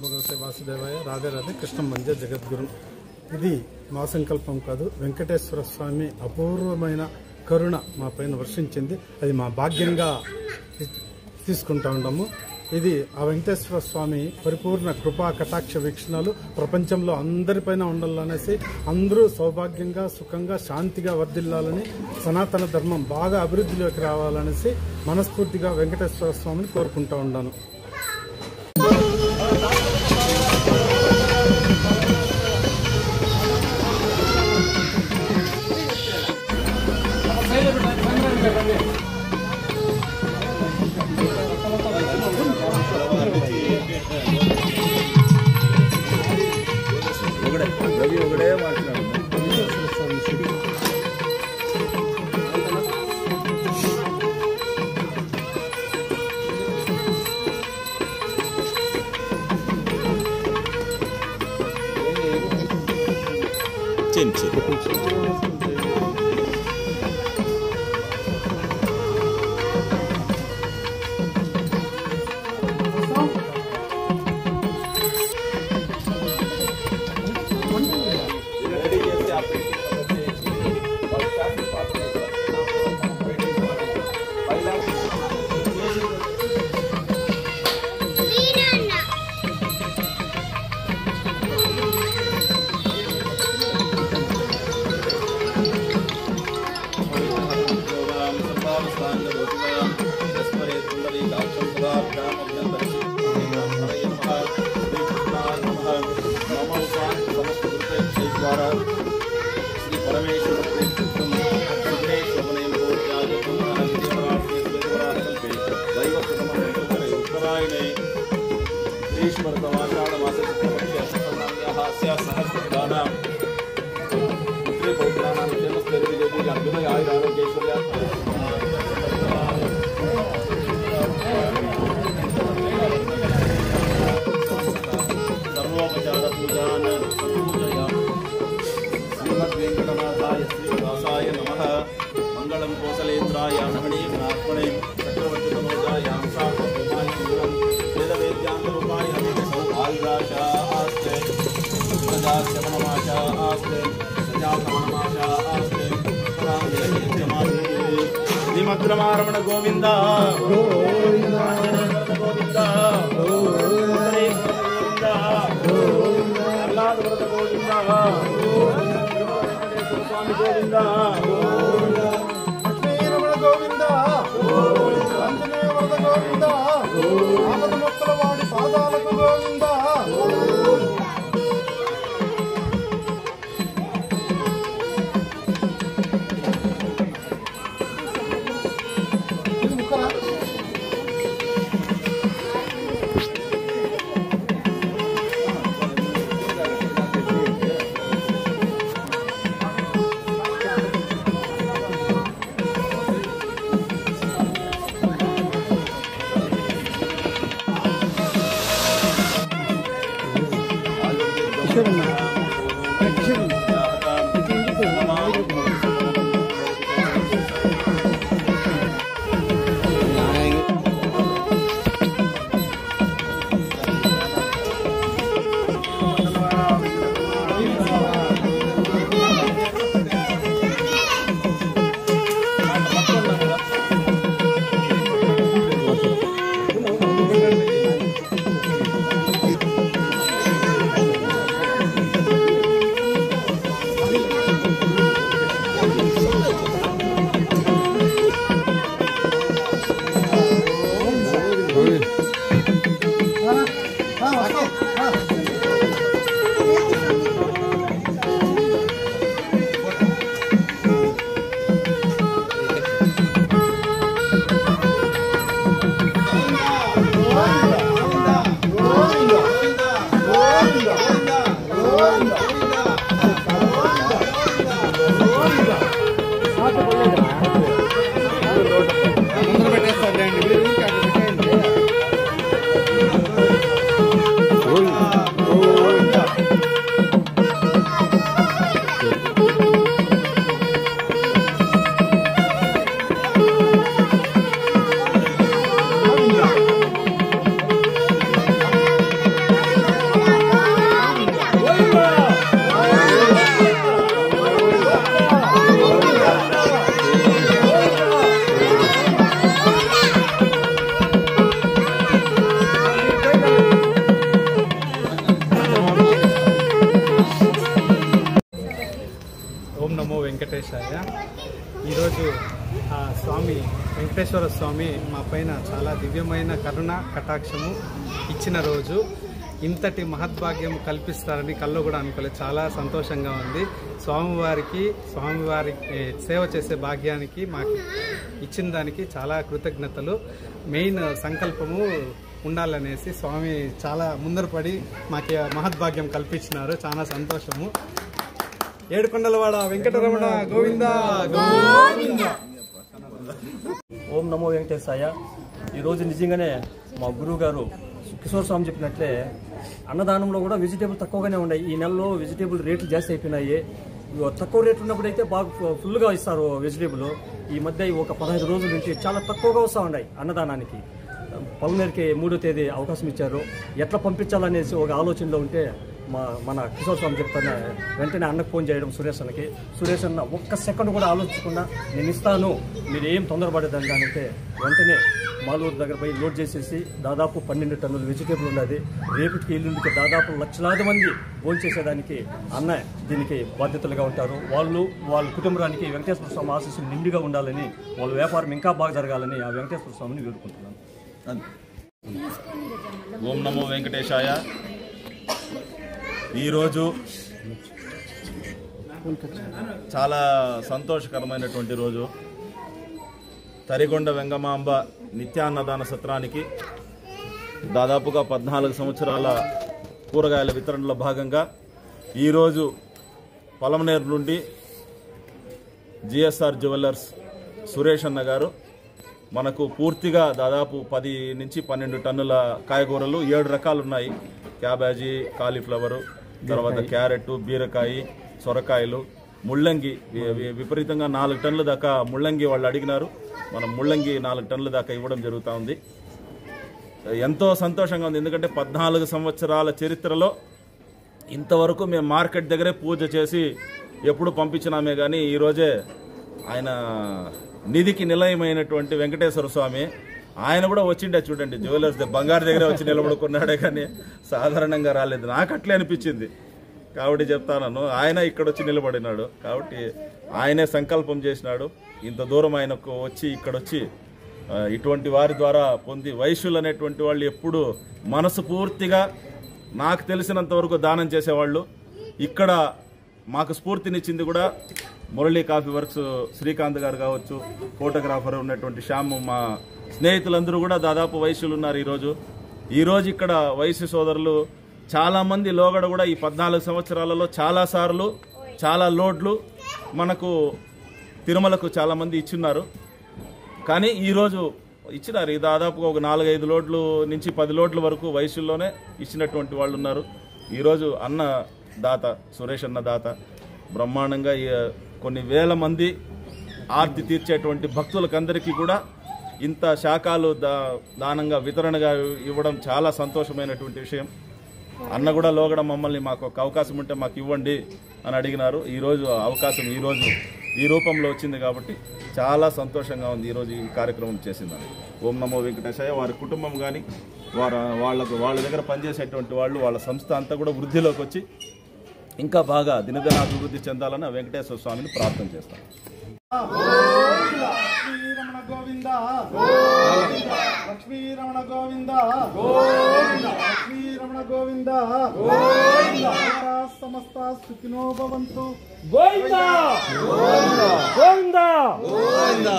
భగవతే వాసుదేవాయ రాధే రాధే కృష్ణం వందే జగద్గురు. ఇది మా సంకల్పం కాదు, వెంకటేశ్వర స్వామి అపూర్వమైన కరుణ మా పైన వర్షించింది. అది మా భాగ్యంగా తీసుకుంటా ఉన్నాము. ఇది ఆ వెంకటేశ్వర స్వామి పరిపూర్ణ కృపా కటాక్ష వీక్షణాలు ప్రపంచంలో అందరిపైన ఉండాలనేసి, అందరూ సౌభాగ్యంగా సుఖంగా శాంతిగా వర్ధిల్లాలని, సనాతన ధర్మం బాగా అభివృద్ధిలోకి రావాలనేసి మనస్ఫూర్తిగా వెంకటేశ్వర స్వామిని కోరుకుంటా ఉన్నాను. శ్రీమద్రమారమణ గోవింద గోవింద గోవింద అల్లాదవరద గోవింద స్వామి గోవింద లక్ష్మీరమణ గోవింద ఆంజనేయ వరద గోవింద ఆపద మొక్కల వాడి పాదాలకు గోవింద. వెంకటేశ్వర స్వామి మా పైన చాలా దివ్యమైన కరుణ కటాక్షము ఇచ్చిన రోజు. ఇంతటి మహద్భాగ్యం కల్పిస్తారని కల్లో కూడా అనుకోలేదు. చాలా సంతోషంగా ఉంది. స్వామివారికి సేవ చేసే భాగ్యానికి మాకు ఇచ్చిన దానికి చాలా కృతజ్ఞతలు. మెయిన్ సంకల్పము ఉండాలనేసి స్వామి చాలా ముందరపడి మాకు మహద్భాగ్యం కల్పించినారు. చాలా సంతోషము. ఏడుకొండలవాడ వెంకటరమణ గోవింద గోవింద. ఓం నమో వెంకటేశాయ. ఈరోజు నిజంగానే మా గురువు గారు కిషోర్ స్వామి చెప్పినట్లే అన్నదానంలో కూడా వెజిటేబుల్ తక్కువగానే ఉన్నాయి. ఈ నెలలో వెజిటేబుల్ రేట్లు జాస్తి అయిపోయినాయి. తక్కువ రేట్లు ఉన్నప్పుడు అయితే బాగా ఫుల్గా ఇస్తారు వెజిటేబుల్. ఈ మధ్య ఒక 15 రోజుల నుంచి చాలా తక్కువగా వస్తూ ఉన్నాయి అన్నదానానికి. పల్మనేరుకి 3వ తేదీ అవకాశం ఇచ్చారు. ఎట్లా పంపించాలనేసి ఒక ఆలోచనలో ఉంటే మన కిషోర్ స్వామి చెప్తాను వెంటనే అన్నకు ఫోన్ చేయడం సురేష్ అన్న ఒక్క సెకండ్ కూడా ఆలోచించకుండా నేను ఇస్తాను, మీరు ఏం తొందరపడేదని అంటే వెంటనే మాలూరు దగ్గర పోయి లోడ్ చేసేసి దాదాపు 12 టన్నుల వెజిటేబుల్ ఉన్నది. రేపటికి ఎల్లుండికి దాదాపు లక్షలాది మంది భోంచేసేదానికి అన్న దీనికి బాధ్యతలుగా ఉంటారు. వాళ్ళ కుటుంబానికి వెంకటేశ్వర స్వామి ఆశీస్సులు నిండుగా ఉండాలని, వాళ్ళ వ్యాపారం ఇంకా బాగా జరగాలని ఆ వెంకటేశ్వర స్వామిని వేడుకుంటున్నాను. ఓం నమో వెంకటేశాయ. ఈరోజు చాలా సంతోషకరమైనటువంటి రోజు. తరిగొండ వెంగమాంబ నిత్యాన్నదాన సత్రానికి దాదాపుగా 14 సంవత్సరాల కూరగాయల వితరణలో భాగంగా ఈరోజు పలమనేరు నుండి జిఎస్ఆర్ జ్యువెలర్స్ సురేష్ అన్న గారు మనకు పూర్తిగా దాదాపు 10 నుంచి 12 టన్నుల కాయగూరలు 7 రకాలు ఉన్నాయి. క్యాబేజీ, కాలీఫ్లవరు, తర్వాత క్యారెట్, బీరకాయ, సొరకాయలు, ముల్లంగి విపరీతంగా 4 టన్నుల దాకా ముల్లంగి వాళ్ళు అడిగినారు. మనం ముల్లంగి 4 టన్నుల దాకా ఇవ్వడం జరుగుతూ ఉంది. ఎంతో సంతోషంగా ఉంది. ఎందుకంటే 14 సంవత్సరాల చరిత్రలో ఇంతవరకు మేము మార్కెట్ దగ్గరే పూజ చేసి ఎప్పుడు పంపించినామే కానీ ఈరోజే ఆయన నిధికి నిలయమైనటువంటి వెంకటేశ్వర స్వామి ఆయన కూడా వచ్చిండే చూడండి. జ్యువెలర్స్ బంగారు దగ్గరే వచ్చి నిలబడుకున్నాడే కానీ సాధారణంగా రాలేదు. నాకు అట్లే అనిపించింది కాబట్టి చెప్తాను. ఆయన ఇక్కడ వచ్చి నిలబడినాడు కాబట్టి ఆయనే సంకల్పం చేసినాడు. ఇంత దూరం ఆయనకు వచ్చి ఇక్కడొచ్చి ఇటువంటి వారి ద్వారా పొంది వైశ్యులు అనేటువంటి వాళ్ళు ఎప్పుడు మనసు పూర్తిగా నాకు తెలిసినంత వరకు దానం చేసేవాళ్ళు. ఇక్కడ మాకు స్ఫూర్తినిచ్చింది కూడా మురళీ కాఫీ వర్క్స్ శ్రీకాంత్ గారు కావచ్చు, ఫోటోగ్రాఫర్ ఉన్నటువంటి శ్యామ్, మా స్నేహితులందరూ కూడా దాదాపు వైశ్యులు ఉన్నారు. ఈరోజు ఇక్కడ వైశ్య సోదరులు చాలామంది లోగడ కూడా ఈ 14 సంవత్సరాలలో చాలాసార్లు చాలా లోడ్లు మనకు తిరుమలకు చాలామంది ఇచ్చిన్నారు. కానీ ఈరోజు ఇచ్చినారు దాదాపుగా ఒక 4-5 లోడ్లు నుంచి 10 లోడ్ల వరకు వైశ్యుల్లోనే ఇచ్చినటువంటి వాళ్ళు ఉన్నారు. ఈరోజు అన్న దాత సురేష్ అన్న దాత బ్రహ్మాండంగా కొన్ని వేల మంది ఆర్తి తీర్చేటువంటి భక్తులకందరికీ కూడా ఇంత శాఖలు దానంగా వితరణగా ఇవ్వడం చాలా సంతోషమైనటువంటి విషయం. అన్న కూడా లోగడ మమ్మల్ని మాకు ఒక అవకాశం ఉంటే మాకు ఇవ్వండి అని అడిగినారు. ఈరోజు అవకాశం ఈ రూపంలో వచ్చింది కాబట్టి చాలా సంతోషంగా ఉంది ఈరోజు ఈ కార్యక్రమం చేసిందని. ఓం నమో వెంకటేశాయ. వారి కుటుంబం కానీ వాళ్ళ దగ్గర పనిచేసేటువంటి వాళ్ళు, వాళ్ళ సంస్థ అంతా కూడా వృద్ధిలోకి వచ్చి ఇంకా బాగా దినదిన అభివృద్ధి చెందాలని వెంకటేశ్వర స్వామిని ప్రార్థన చేస్తాను. లక్ష్మీరమణ గోవింద లక్ష్మీరమణ గోవింద లక్ష్మీరమణ గోవింద సమస్త సుఖినో భవంతు. గోవింద గోవింద గోవింద.